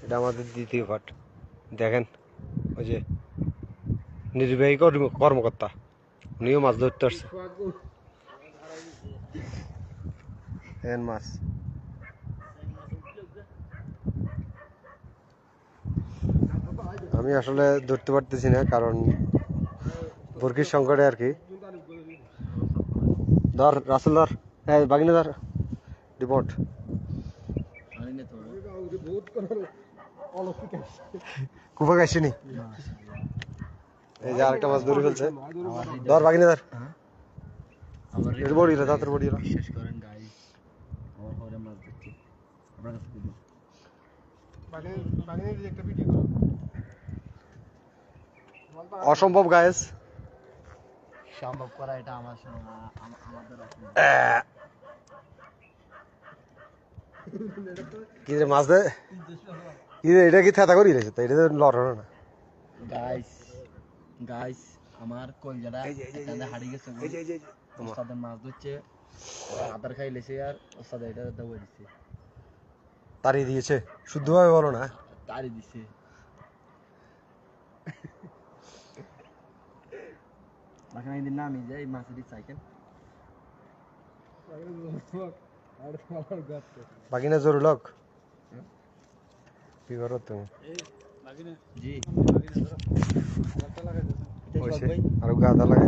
এটা আমাদের দ্বিতীয় পাঠ। দেখেন ওই যে নির্বাহী কর্মকর্তা, উনিও মাছ ধরতে আসছে। মাছ আমি আসলে ধরতে পারতেছি না, কারণ বরকির সংকটে আর কি। ধর রাসেল, ধর, হ্যাঁ বাগিনা ধর, রিপোর্ট। কুপা খাইছিনি, এই যে আরেকটা মাছ ধরে ফেলছে। ধর বাগিনা ধর, বড়ি তাড়াতাড়ি বড়ি। বিশ্বাস করেন গাইস, আমার ঘরে মাছ ধরছি, আপনার কাছে দিন একটা ভিডিও করো। অসম্ভব গাইস, সম্ভব করা এটা আমাদের কি রে মাছ দে, কি রে এটা কি থেতা করি রেছে, তো এটা তো লড় না। গাইস গাইস আমার কলজাটা এখানে হারিয়ে গেছে। ওস্তাদের মাছ ধরছে, আদার খাই লেছে আর ওস্তাদ এটা দাও দিছে, তাড়িয়ে দিয়েছে। শুদ্ধভাবে বলো না। তাড়ি দিছে। বাকি একদিন না আমি যাই মাছের সাইকেল বাগিনা জরুর লোক কি করো তুমি? জি আর গাদা লাগাই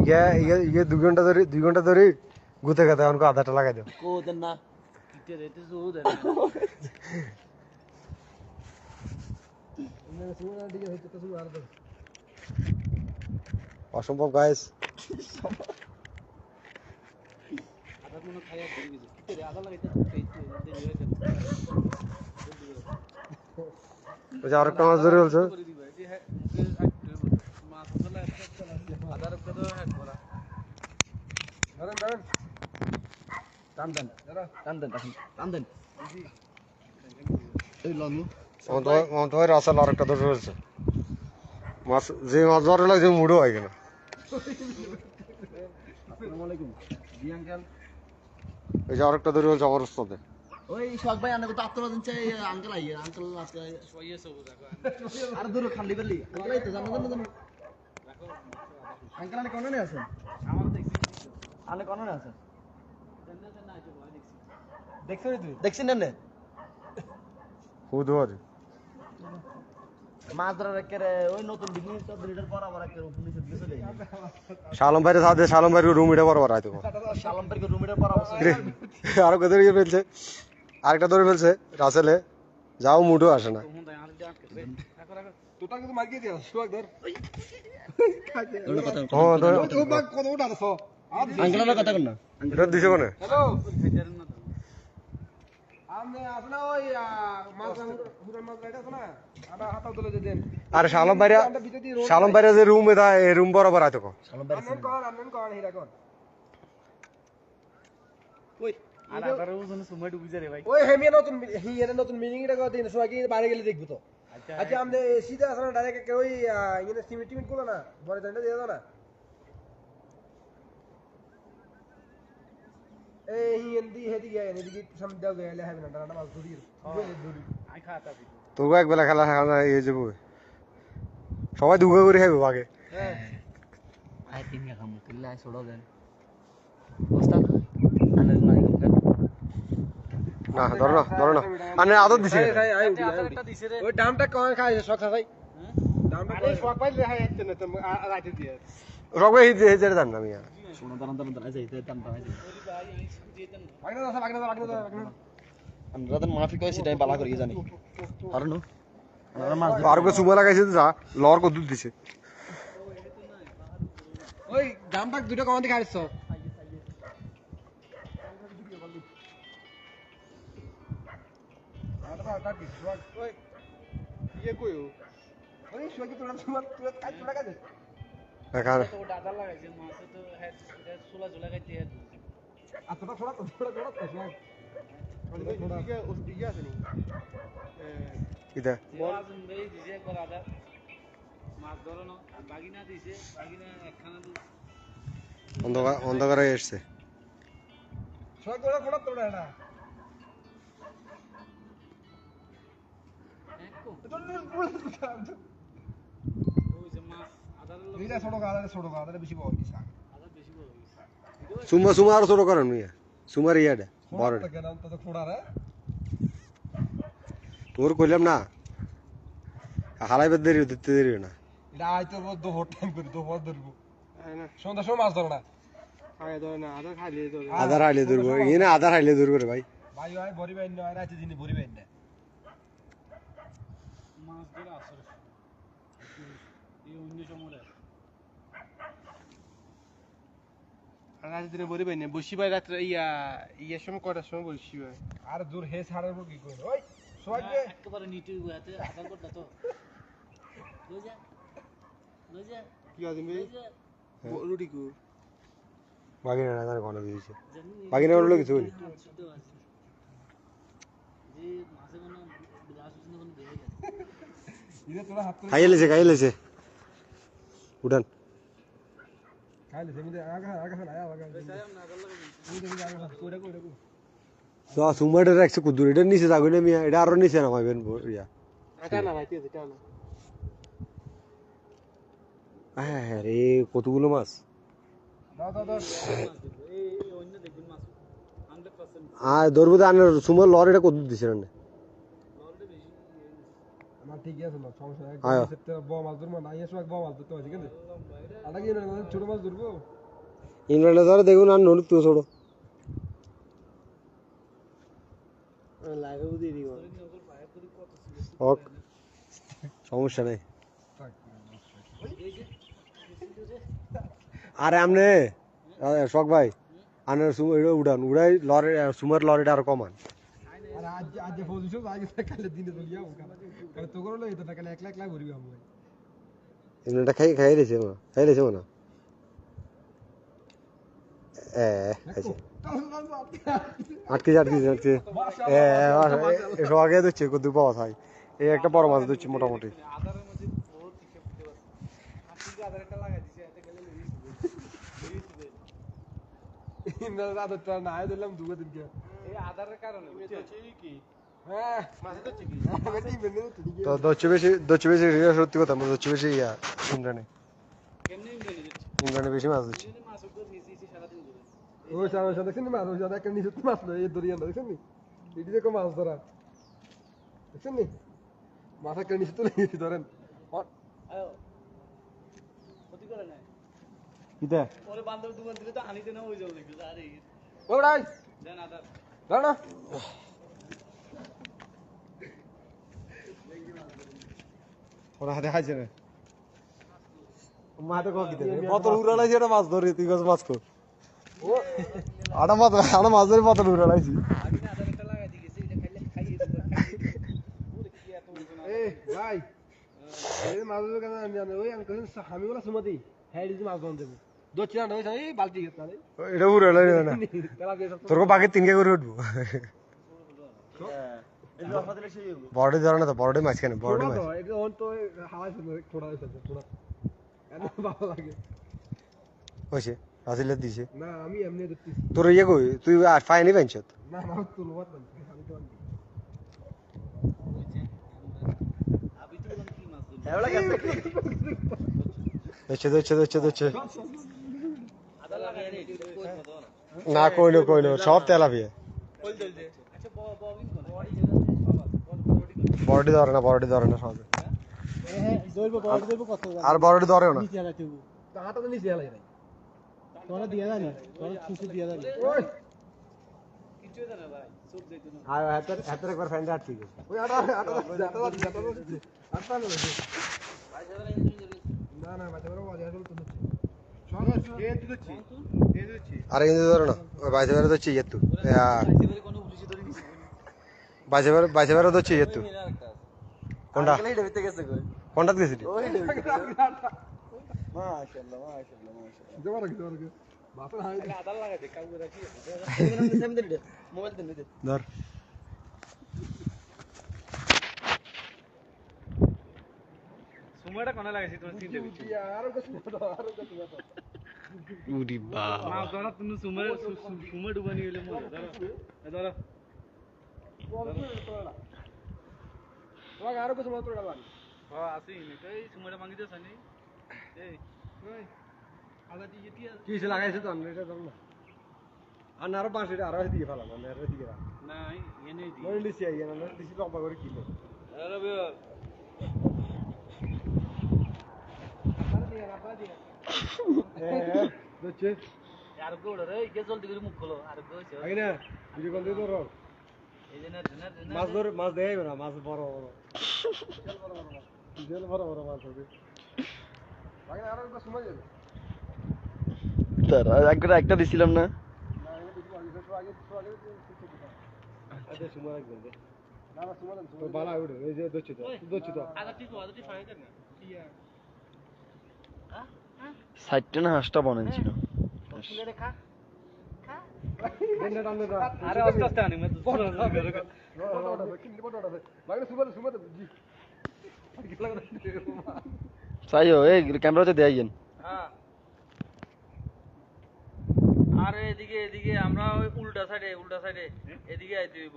ইয়া ইয়া ইয়া 2 ঘন্টা ধরে গুতে গাতে অনকো আধাটা লাগাই দাও। কোদেন না কিতে রেতে জোর দেন অসম্ভব গাইস। আরেকটা মাছ ধরে বলছো। রাসাল আরেকটা ধরে ফেলছে মাছ। যে মাছ ধরে লাগছে মুড়ো হয় কিনা। এই যে আরেকটা ধরে ফেলছে আমার উস্তাদে। ওই শখ ভাই আনে কত আত্মবাদন চাই আঙ্কেল আইয়ে আঙ্কেল আজকে সইয়ে সব দেখো আর দূর খালি বললি আঙ্কেল তো জানো জানো রাখো আঙ্কেল আনে কোনে আছে আমার দেখছি আনে কোনে আছে জান্নাতে না আছে ভয় দেখছি দেখছ তুই দেখছিস না খুদ ধর মাছ ধরা রেখে ওই নতুন বিজনেস তো লিডার বরাবর একটা পুলিশ দিয়ে চলে শালম ভাইরে সাথে শালম ভাইরে রুম এটা বরাবর আইতো। শালম ভাইকে রুম লিডার বরাবর আরো কত ধরে ফেলছে, আরেকটা ধরে ফেলছে রাসেলে। যাও মুডও আসে না। তোটা কিন্তু মাগিয়ে দিও সুয়াগ ধর কত ওটা আছে আঙ্কেলের কথা কর না এটা দিছে কোনে। হ্যালো আমনে আপনা ওই মাছ হুরান মাছ রাইড আছে না আটা হাতা তুলে দেন। আরে শালম ভাইরা যে রুম এটা এই রুম বরাবর আইতো। শালম ভাই আনন কর হিরা কর ওই আর আবার ওজন সময় ডুবি যায় রে ভাই। ওই হেমিয়া নতুন মিনিং এটা কর দিন সোয়া কি বাইরে গেলে দেখব তো। আচ্ছা আমনে সিধা আসলে ডাইরেক্ট ওই ইনে সিমেন্ট করলো না বড় দন্ডা দিয়ে দাও না। এই হিন্দি হেদি গিয়ে এদিকে সামনে দাও গেলে হবে না ডানা মাছ ধরি আই খাতা দিই তো একবেলা খেলা খাওয়া এই যাবো সবাই দুগা করে খাইবো আগে। হ্যাঁ আই তিন খাম কিল্লা ছোড়ো দেন ওস্তাদ আনে না না ধরো না আনে আদর দিছে। ওই দামটা কোন খায় শখ ভাই দামটা আরে শখ ভাই লে হাই আইতে না তো রাইতে দিয়ে সবাই এই যে জান না আমি শোনো দাঁড়ান যাইতে দামটা হয় বাগনা আমরা তো মাফি কইছি তাই বালা করি জানি আর নো আর কো সুমা লাগাইছে যা লর কো দুধ দিছে। ওই দামটা দুটো কমাতে খাইছ ওই ইয়ে কইও ওই শোকি তোরা তুই কাজ তোরা কাজ এখানে তো দাদা লাগাইছে মাছে তো হেড সোলা ঝোলা গাইতে হেড আচ্ছা থোড়া তো শোক ওদিকে ওদিকে আছে নি ইদা মাছ দেই দিছে করা দা মাছ ধরো না বাগিনা দিছে বাগিনা একখানা অন্ধকারে এসছে। শোক ওরা তোড়া এটা এইটা ছোট গাদারে বেশি বড় কি শাক সুমা আরো ছোট করেন মিয়া সুমার ইয়াটা বড় কেন তো খোড়া রে তোর কইলাম না হালাইবার দেরি দিতে দেরি না এটা আইতো দুপুর টাইম করে দুপুর ধরবো সন্ধ্যার সময় মাছ ধরো না আধার হাইলে ধরবো এই না আধার হাইলে ধরবো রে ভাই ভাই ভাই ভরি বাইন না রাতে দিনে ভরি বাইন না মাছ ধরে আসর এই অন্য সময় রাতে দিনে ভরি বাইন না বসি ভাই রাতে ইয়ার সময় কটার সময় বসি ভাই আর দূর হে ছাড়াবো কি করে ওই সবাই একেবারে নিটু হাতে আধার করতে তো লই যা কি আছে ভাই রুটি কো বাকি না জানি কোন দিয়েছে বাকি না বললো কিছু যে মাছে কোনো গ্লাস উঠনে কোনো দেখে গেছে ইরে তোরা হাত খাই লেছে উঠান খাইলে সেমিতে আগা তো সুমাটা রাখছে কুদুর এটা নিচে যাগো না মিয়া এটা আরো নিচে নামাইবেন ইয়া এটা না ভাই এটা না হ্যাঁ রে কতগুলো মাছ দাও এই অন্য দেখুন মাছ 100% আর ধরবো তো আনার সুমার লরিটা কত দিছে না লড়লে বেশি আমার ঠিক আছে না সমস্যা নাই আয়ো। সেটা বড় মাছ ধরবো না এই সময় বড় মাছ ধরতে হয় ঠিক আছে আটা কি না ছোট মাছ ধরবো ইংল্যান্ডে ধরে দেখুন আর নড়ি তো ছোট লাগাও দিয়ে দিব হোক সমস্যা নেই আরে আমনে শখ ভাই আনার উড়ান উড়াই লরি সুমার লরিটা আর কমান আর আজ পজিশন আগে কালে দিনে চলিয়া কালে তো করলো এটা কালে 1 লাখ ভরবি আমরা ইংল্যান্ডটা খাই রেছে না খাইছে আটকে এসব আগে দিচ্ছে কত পাওয়া হয় এই একটা বড় মাছ দিচ্ছি মোটামুটি আধারের মধ্যে বহুত কিছু করতে পারছে আপনি আধার একটা লাগাই দিছে এতে গেলে ইন্দ্র রাতটা না আয় দিলাম দুগো দিন কে এই আধারের কারণে বুঝছো কি হ্যাঁ মাছ তো চিকি বেটি বেটি ঠিক তো দচ্ছে বেশি সত্যি কথা আমরা দচ্ছে বেশি ইংল্যান্ডে কেমনে মিলে যাচ্ছে ইংল্যান্ডে বেশি মাছ দিচ্ছি এই মাছ তো নিছি সারা দিন ধরে ওই সারা দেখছেন মাছ ওই সারা একটা নিচে মাছ লয় এই দরিয়া দেখছেন নি এটি দেখো মাছ ধরা দেখছেন নি মাছ একটা নিচে তুলে নিয়েছি ধরেন আয়ো ক্ষতি করে না কিটা পরে বান্ধব দোকান থেকে তো আনিতে না হয়ে যাবে দেখো আরে ওরাই দেন আধার দাঁড়া ওরা হাতে খাইছে না মাতে কো কিতে বোতল উড়ালাইছে এটা মাছ ধরে তুই মাছ কর ও আড়া মাছ ধরে বোতল উড়ালাইছি আগে না আধার একটা লাগাই দিয়েছে এটা খাইলে খাইয়ে দিতে ওরে কি এত মজা না এই ভাই এই মাছ ধরে কেন জানো ওই আমি কইন আমি বলা সুমতি হ্যাঁ দিদি মাছ ধরে দেব দোচিনা নয় এই বালতি গেছে না এটা উড়ালাই না তেলা দিয়ে তোর বাকি তিনকে করে উঠবো বড়ি ধরে না তো বড়ি মাঝখানে বড়ি মাছ তো এটা অন তো হাওয়া শুনে থোড়া থোড়া এত ভালো লাগে হয়েছে আসলে দিছে না আমি এমনি দেখতেছি তোর ইয়ে কই তুই ফাইনি পাইছ না না তো লোয়াত না আমি তো আবি তো কি মাছ ধরবি দচ্ছে আধার লাগাই রে এটা কই কথা না না কই না সব তেলাপিয়া কই দলছে আচ্ছা ববিন কোন বড়ি ধরে না সব হ্যাঁ দইব বড় দইব কত আর বড়ি ধরেও না নিচে লাগাইতে টাকাটা তো নিচে লাগে নাই তোরা দিয়া জানি তোরা কিছু দিয়া জানি ওই কিছু জানা ভাই সব যাইতো না আর হাতের একবার ফ্যান আট ঠিক আছে ওই আটা আটা ভাই যারা ইঞ্জিনিয়ার না না মাঝে বড় বাজে আসলে তো সব এ দিচ্ছি আরে কিন্তু ধরে না ওই বাইশে বেরো হচ্ছে ইয়ে তো এবারে কোনো পুলিশে ধরে নিছে বাইশে বেরো হচ্ছে ইয়ে তো কোনটা এটা ভিতরে গেছে কই কোনটা গেছিলি মাশাআল্লাহ জমা রাখি বাপের হাই আধার লাগাই দে কাউ রাখি মোবাইল দেন দে ধর সময়টা কোনা লাগাইছি তোমার চিনতে দিচ্ছি আরো কিছু উরি বাবা মাছ ধরা তুমি সময় ডুবানি হইলে মজা ধরো ধরো তোমাকে আরো কিছু মাত্র গেলাম আসি এই সময়টা ভাঙি দিছ নি এই ওই আগা দিয়ে টিয়া কিছু লাগাইছে তো এটা দাও না আর আরো পাঁচ এটা আরো দিয়ে ফেলাম মানে এর দিকে রাখ না এনে দি মনে লিসি আই না লিসি লম্বা করে কিলো আরে বে হ্যাঁ বুঝছে আর গোড় রে কে জলদি করে মুখ খোলো আর কইছে আগে না ভিডিও কল দিয়ে ধরো এই যে না মাছ দেয় না মাছ বড় বড় জেল বড় বড় মাছ হবে আগে আরো একটা সময় যাবে তার একটা দিছিলাম না আচ্ছা সময় রাখবেন না না সময় তো বালা উঠে এই যে দচ্ছি তো আগা ঠিক আদটি ফাইন দেন না ইয়া সাইডটা না হাঁসটা বানাইছিল ফুলে রে খা খা দেন না না আরে আস্তে আস্তে আনি মত বড় বাগলে সুমা জি কি লাগা চাইও এই ক্যামেরাতে দেখাইয়েন হ্যাঁ আর এদিকে আমরা ওই উল্টা সাইডে এদিকে আইতে হইব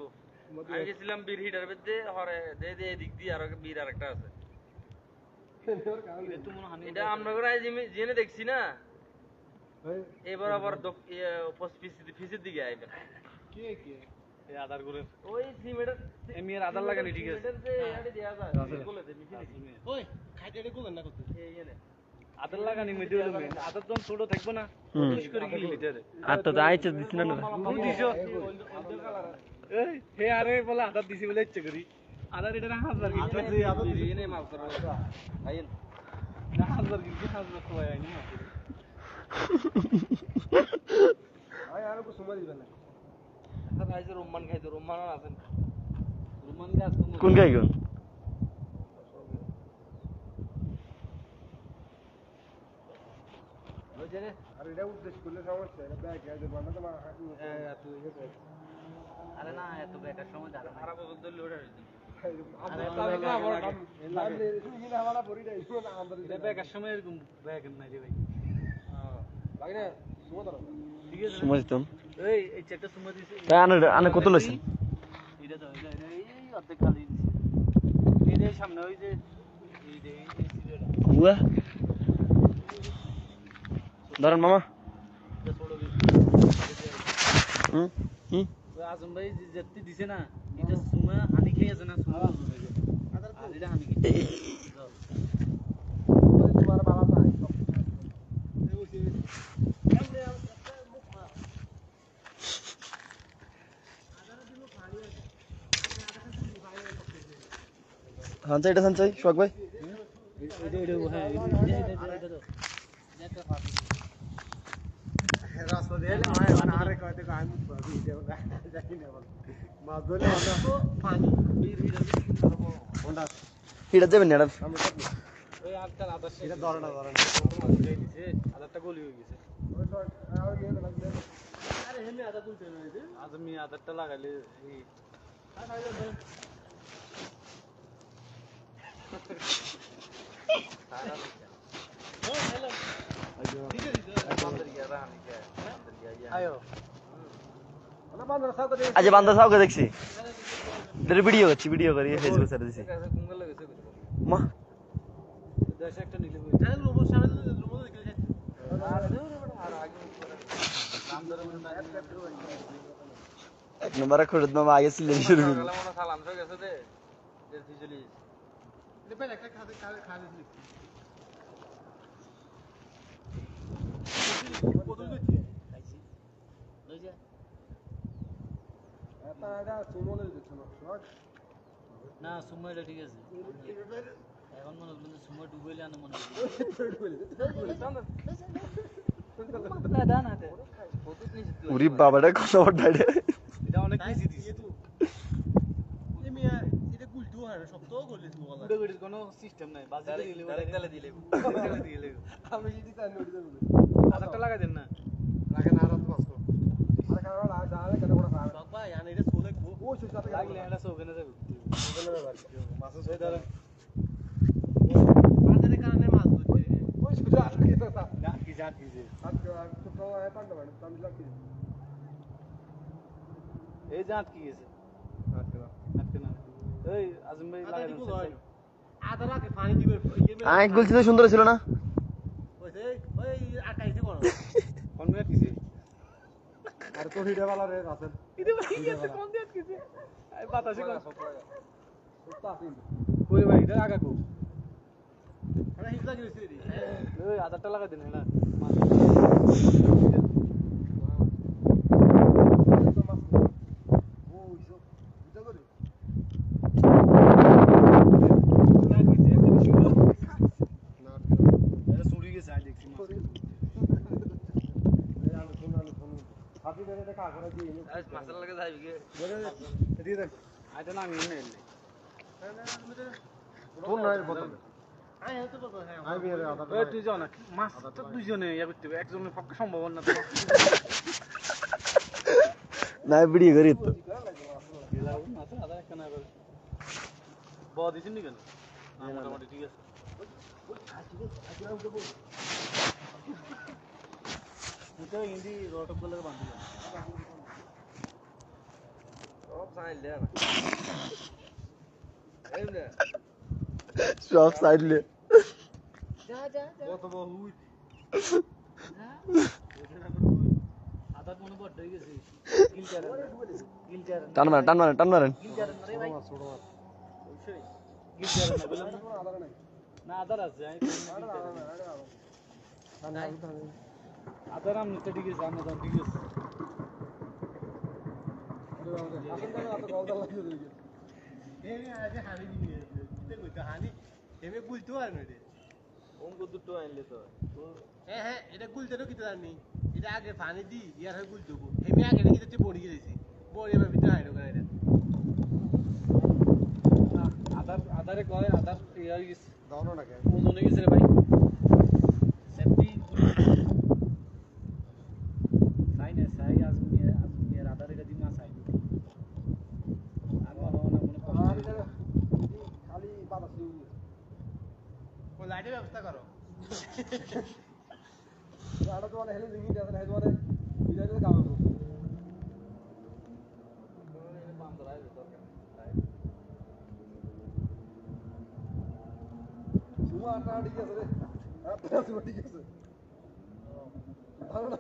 আমি গেছিলাম বীর হিটার মধ্যে হরে দে এদিক দিয়ে আর বীর আরেকটা আছে এটা আমরা করে জেনে দেখছি না এবার আবার ফিসের দিকে আইবেন কে এই আধার করে ওই সিমেন্টের এমির আধার লাগানি ঠিক আছে এটা দেয়া যায় বলে দে ওই খাইতে এটা কোন না করতে এই এনে আধার লাগানি মধ্যে হলো আধার যখন ছোট থাকবে না পুশ করে গিলি লিটারে আর তো যাইছে দিছ না দিছো এই হে আরে বলে আধার দিছি বলে ইচ্ছে করি আধার এটা না হাজার আধার দিছি এনে মাল করব আইন না হাজার কি হাজার কয় আইনি মাল আর কো সময় দিবেন না এখন আইছে রোমান খাইতো রোমান আছেন রোমান গাছ কোন গাই কোন বুঝরে আর এটা উদ্দেশ্য করলে সমস্যা এটা ব্যাগ আছে বানা তো আরে না এত বেকার সময় দাঁড়া সারা বছর ধরে লোড হইছে বেকার সময় এরকম ব্যাগ নাই রে ভাই ঠিক আছে সময় দিতাম এই চেকটা সময় দিছি তাই আনে কত লইছেন এটা তো এই অর্ধেক খালি দিছি এই যে সামনে ওই যে এই যে এই সিলেটা উয়া ধরেন মামা ছোট হুম হুম ওই আজম ভাই যেতে দিছে না এটা সময় হানি খেয়েছে না সময় আর এটা হানি খেয়েছে তোমার বাবা নাই হানচাই এটা হানচাই শোক ভাই রাস্তা দিয়ে আরে কয়তে আমি ভিডিও যাই না মাছ ধরে পানি বীর হোন্ডা এটা যাবেন না সামনে ওই আটটা আদার এটা ধরে না দিছে আদারটা গলি হয়ে গেছে আরে হেনে আদা তুলতে হইছে আজ আমি আদারটা লাগাইলে এই আজ বান্দা সাউকে দেখছি এর ভিডিও করি ফেসবুক ছেড়ে দিছি মা দেশে একটা নিলে তাহলে লোবো সামনে লোবো দেখে যাচ্ছে আর আগে নাম ধরে এক নম্বরে খুঁড়ে মামা আগে সিলেন শুরু করি সালাম তো গেছে দে চলি এটা পেলে একটা খাতে খাতে দিছি কতই দিছি খাইছি লই যা এটা সুমলে দিছ না শক না সময়টা ঠিক আছে এখন মনে হলো সময় ডুবাইলে আনে মনে হলো না দানা দে কতই নিছিস তুই উরি বাবাটা কত বড় রে এটা অনেক বেশি দিছি এমিয়া এটা গুলটু হয় শক্ত করলিস বলা ডুবির কোনো সিস্টেম নাই বাজে দিলে ডাইরেক্ট দিলে দিলে আমি যদি তাই নড়ি দেব আদারটা লাগা দেন না লাগে না রাত পাস কর আরে কারণ লাগা জানে কেন কোন সারা বাবা ইয়ানে এটা সোলে ও সে সাথে লাগলে এটা সোগনে যাবে মাছ সে ধরে বাজারের কারণে মাছ ধরছে ওই সুজা কি তো তা জাত কি যে আজকে তো তো আয় পান্ডা মানে আমি লাগি এই জাত কি গেছে আজকে আজকে না এই আজিম ভাই লাগাই দিন আদা লাগে পানি দিবে আইক বলছি তো সুন্দর ছিল না ওই আকাইছে করো কোন মেয়ে কিছে আর তো হিডে वाला রে আছেন ইদে ভাই গেছে কোন দিয়ে কিছে আই বাতাসে কোন কই ভাই এটা আগা কো আরে হিজলা গেছে রে ওই আদারটা লাগা দিন না মাছের লাগে যাইবি কে দিয়ে দেন আইটা না আমি এনে কোন রায়ের বোতল আই হতে বলতো হ্যাঁ আই বিয়ে রে আদা ওই তুই যাও না মাছ তো দুইজনে ইয়া করতে হবে একজনের পক্ষে সম্ভব না তো না ভিডিও করি তো মাছ আদা একটা না করে বড় দিছেন নি কেন মোটামুটি ঠিক আছে এটা হিন্দি রটক বলে বান্ধি সব সাইল দে না এমনে সব সাইড লে যা যা কত বহু আদার মনে বড় হয়ে গেছে গিলচার টান মারেন গিলচার রে ভাই ছোট মাছ অবশ্যই গিলচার না বললাম না আদার আছে আদার আমি তো ঠিক আছে আমি তো ঠিক আছে এমনি আগে হানি দিবি তে কইতো হানি এমনি গুলতো আর নইরে অঙ্ক দুটো আনলে তো হ্যাঁ এটা গুলতে তো কিতে জানি এটা আগে পানি দি ইয়ার হয় গুলতো এমনি আগে নাকি তো বড়ি গেছি বড়ি এবার ভিতরে হাইরো করে এটা আদারে কয় আদার ইয়ার গেছে দাও না কে ওজনে গেছে রে ভাই সেফটি সাইনে সাই আজমিয়া আদারে গদি না সাই আর মনে কষ্ট খালি বাতাস দিই ও লাইটের ব্যবস্থা করো আড়া তো হেলে দিই দেন হেদ ওরে বিদায় কাম করব সুমা আটা ঠিক আছে রে আটা সুমা ঠিক আছে ভালো না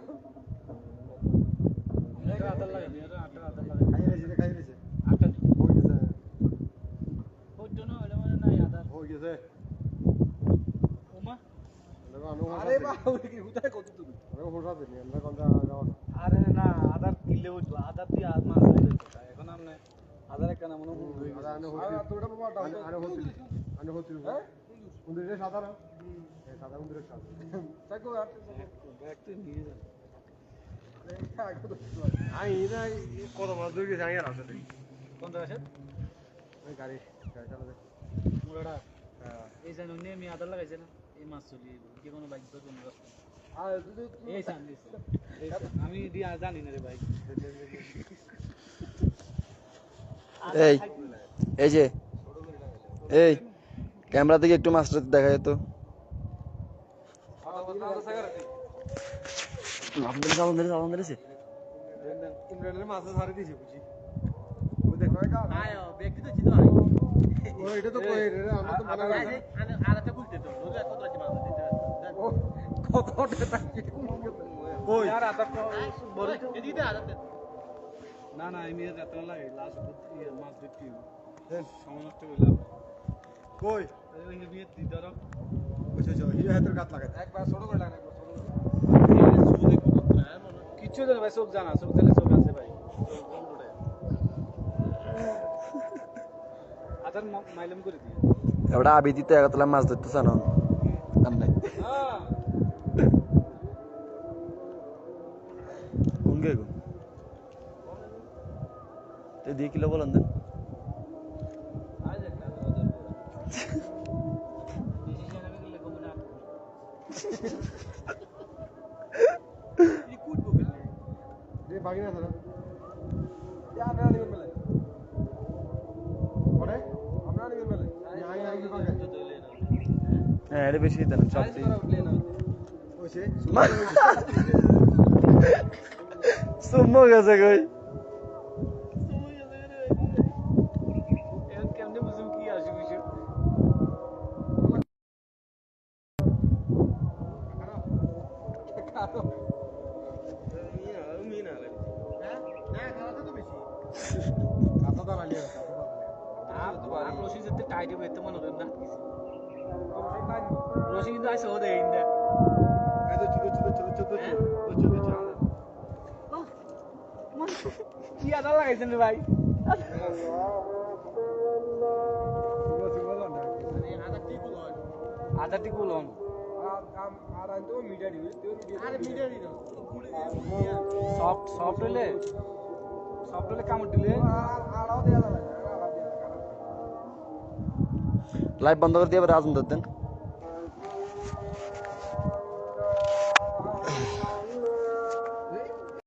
এটা আদার লাগে এটা আদার লাগে খাই রেছে আটটা হয়ে গেছে ওইটা না হলে মানে নাই আদার হয়ে গেছে ওমা আরে বাবা ওই কি হুদায় কত তুমি আরে হোটা দিনি আমরা কোন যাওয়া আরে না আদার কিলে উঠলো আদার দিয়ে আদ মাছ আইতো এখন আমনে আদার একটা না মনে হয়ে গেছে আরে তোটা বাবা আরে হচ্ছে হ্যাঁ উন্দিরে সাধারণ এই সাধারণ উন্দিরে সাধারণ তাকো ব্যাগ তো নিয়ে যা আই না কত মাস ধরে গেছে আই আর আছে কোনটা আছে ওই গাড়ি চালাতে মুড়াটা এই জানো নে আমি আদার লাগাইছে না এই মাছ চলি কি কোনো বাইক তো কোনো রাস্তা আর যদি এই সামনে আমি দিয়া জানি না রে ভাই এই যে এই ক্যামেরা থেকে একটু মাছটা দেখা যেত সাবন ধরেছে ইমরানের মাছ ধরে দিয়েছে বুঝি আয় ব্যক্তি তো জিতো আই ও এটা তো কই রে আমরা তো মনে আই আর একটা গুলতে তো রোজ কত রাখি মাছ দিতে কতটা টাকি কই আর আদা বড় এদিকে আর না না আমি রাত লাগে লাস্ট মাছ দেখতে সময় নষ্ট হইলাম কই ওই নিয়ে দি ধরো বুঝছো হিয়া হাতের গাত লাগাই একবার ছোট করে লাগাই কিচ্ছু জানে ভাই সব জানা সব জানে সব আছে ভাই আদার মাইলম করে দিয়ে এবারে আবি দিতে একতলা মাছ ধরতে জানো আমনে কোন গে গো তে দিয়ে কিলো বলেন দেন আই দেখ না ওদের ডিসিশন আমি গেলে কম না ইকুট বগলে রে বাগিনা ধরো ইয়া না নিবেন মেলে পরে আমরা নিবেন মেলে আই আই কি বাগে হ্যাঁ এটা বেশি দেন সব দিই ওইছে সুম্মো গেছে কই এখন কেমনে কাঁথা দাঁড়ালি আর রশি যেতে টাইট হবে এতে মনে করেন না রশি কিন্তু আছে ওদের ইন্দা কি আদার লাগাইছেন রে ভাই আদারটি কুলন সফট হলে কামড় দিলে লাইভ বন্ধ করে দিয়ে এবার রাজন দেন